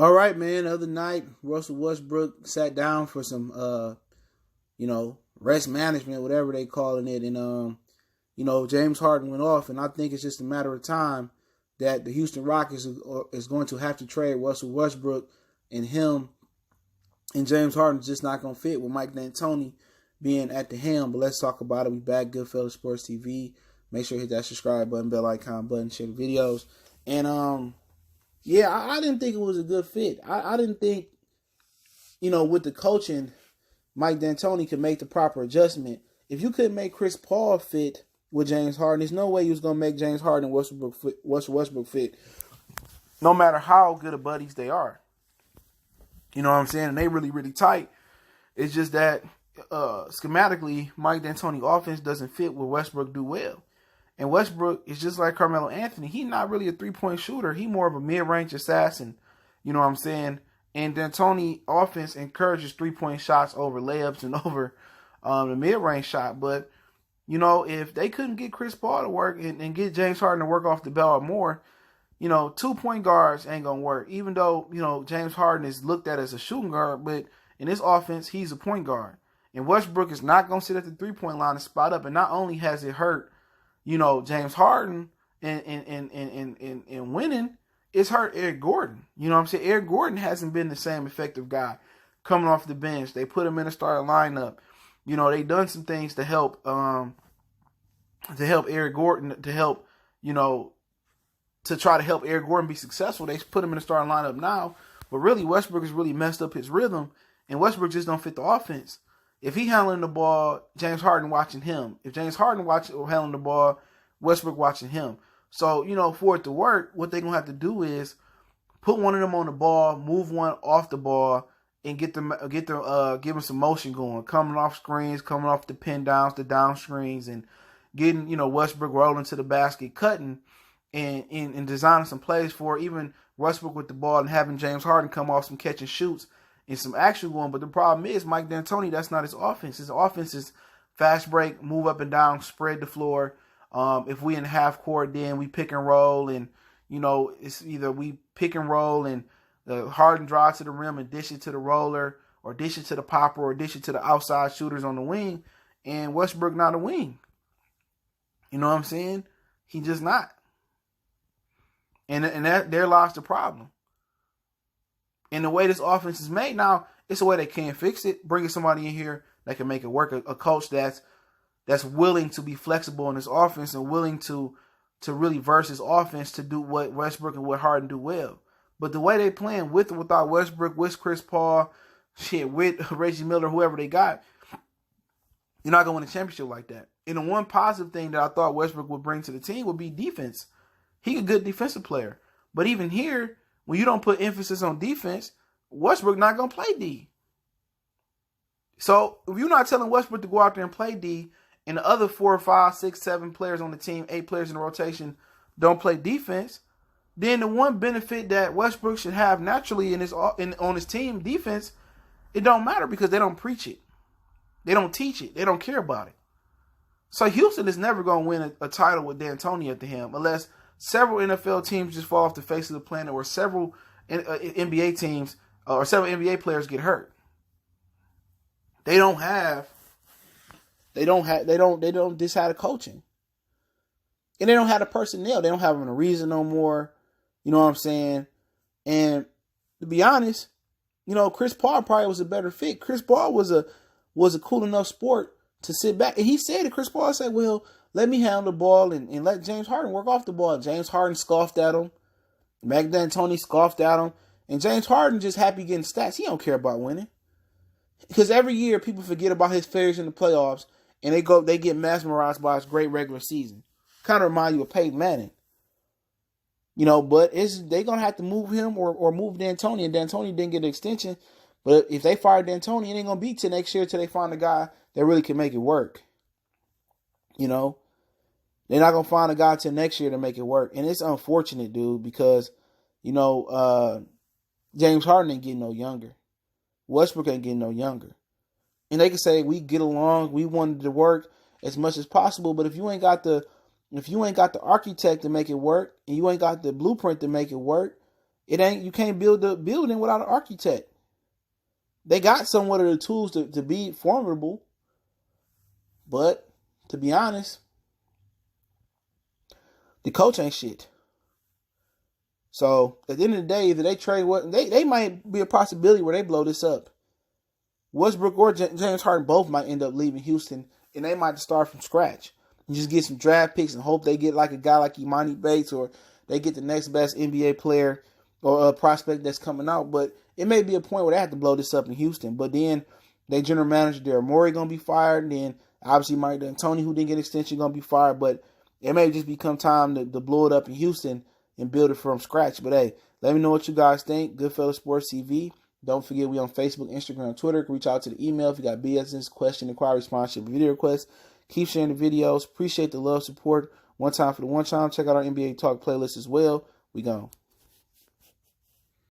All right, man. The other night, Russell Westbrook sat down for some, rest management, whatever they calling it, and James Harden went off, and I think it's just a matter of time that the Houston Rockets is going to have to trade Russell Westbrook, and him and James Harden is just not going to fit with Mike D'Antoni being at the helm. But let's talk about it. We back, Goodfellas Sports TV. Make sure you hit that subscribe button, bell icon button, share the videos, and yeah, I didn't think it was a good fit. I didn't think, with the coaching, Mike D'Antoni could make the proper adjustment. If you couldn't make Chris Paul fit with James Harden, there's no way you was going to make James Harden and Westbrook fit, no matter how good of buddies they are. You know what I'm saying? And they really, really tight. It's just that schematically, Mike D'Antoni offense doesn't fit what Westbrook do well. And Westbrook is just like Carmelo Anthony. He's not really a three-point shooter. He's more of a mid-range assassin. You know what I'm saying? And D'Antoni offense encourages three-point shots over layups and over the mid-range shot. But, if they couldn't get Chris Paul to work and get James Harden to work off the ball more, 2-point guards ain't going to work. Even though, James Harden is looked at as a shooting guard, but in this offense, he's a point guard. And Westbrook is not going to sit at the three-point line and spot up. And not only has it hurt James Harden and winning, it's hurt Eric Gordon. You know what I'm saying? Eric Gordon hasn't been the same effective guy coming off the bench. They put him in a starting lineup. They done some things to help Eric Gordon, to try to help Eric Gordon be successful. They put him in the starting lineup now. But really, Westbrook has really messed up his rhythm, and Westbrook just don't fit the offense. If he handling the ball, James Harden watching him. If James Harden handling the ball, Westbrook watching him. So, for it to work, what they're going to have to do is put one of them on the ball, move one off the ball, and give them some motion going. Coming off screens, coming off the pin downs, the down screens, and getting, Westbrook rolling to the basket, cutting, and designing some plays for even Westbrook with the ball and having James Harden come off some catch and shoots and some action going. But the problem is, Mike D'Antoni, that's not his offense. His offense is fast break, move up and down, spread the floor. If we in half court, then we pick and roll, and it's either we pick and roll and Harden drive to the rim and dish it to the roller, or dish it to the popper, or dish it to the outside shooters on the wing. And Westbrook not a wing. You know what I'm saying? He just not. And that there lies the problem. And the way this offense is made now, it's a way they can fix it. Bringing somebody in here that can make it work. A coach that's willing to be flexible in his offense and willing to really verse his offense to do what Westbrook and what Harden do well. But the way they playing with or without Westbrook, with Chris Paul, with Reggie Miller, whoever they got, you're not going to win a championship like that. And the one positive thing that I thought Westbrook would bring to the team would be defense. He's a good defensive player. But even here, when you don't put emphasis on defense, Westbrook not going to play D. So if you're not telling Westbrook to go out there and play D, and the other 4, 5, 6, 7 players on the team, 8 players in the rotation, don't play defense, then the one benefit that Westbrook should have naturally on his team, defense, it don't matter because they don't preach it. They don't teach it. They don't care about it. So Houston is never going to win a title with D'Antoni at the helm unless several NFL teams just fall off the face of the planet, or several NBA teams or several NBA players get hurt. They don't just have the coaching. And they don't have the personnel. They don't have a reason no more. You know what I'm saying? And to be honest, Chris Paul probably was a better fit. Chris Paul was a cool enough sport to sit back. And he said it. Chris Paul said, well, let me handle the ball and let James Harden work off the ball. James Harden scoffed at him. Mike D'Antoni scoffed at him. And James Harden just happy getting stats. He don't care about winning. Because every year people forget about his failures in the playoffs and they get mesmerized by his great regular season. Kind of remind you of Peyton Manning. But they're going to have to move him or move D'Antoni. And D'Antoni didn't get an extension. But if they fire D'Antoni, it ain't going to be till next year till they find a guy that really can make it work. They're not going to find a guy till next year to make it work. And it's unfortunate, dude, because, James Harden ain't getting no younger. Westbrook ain't getting no younger. And they can say, we get along, we wanted to work as much as possible. But if you ain't got the architect to make it work, and you ain't got the blueprint to make it work, You can't build a building without an architect. They got somewhat of the tools to be formidable. But to be honest, the coach ain't shit. So at the end of the day, if they trade they might be a possibility where they blow this up. Westbrook or James Harden both might end up leaving Houston, and they might start from scratch and just get some draft picks and hope they get like a guy like Imani Bates, or they get the next best NBA player or a prospect that's coming out. But it may be a point where they have to blow this up in Houston. But then their general manager, Daryl Morey, going to be fired. And then obviously Mike D'Antoni, who didn't get an extension, going to be fired. But it may just become time to blow it up in Houston and build it from scratch. But hey, let me know what you guys think. Goodfellas Sports TV. Don't forget, we on Facebook, Instagram, Twitter. Reach out to the email if you got business, question, inquiry, sponsorship, video requests. Keep sharing the videos. Appreciate the love, support. One time for the one time. Check out our NBA Talk playlist as well. We gone.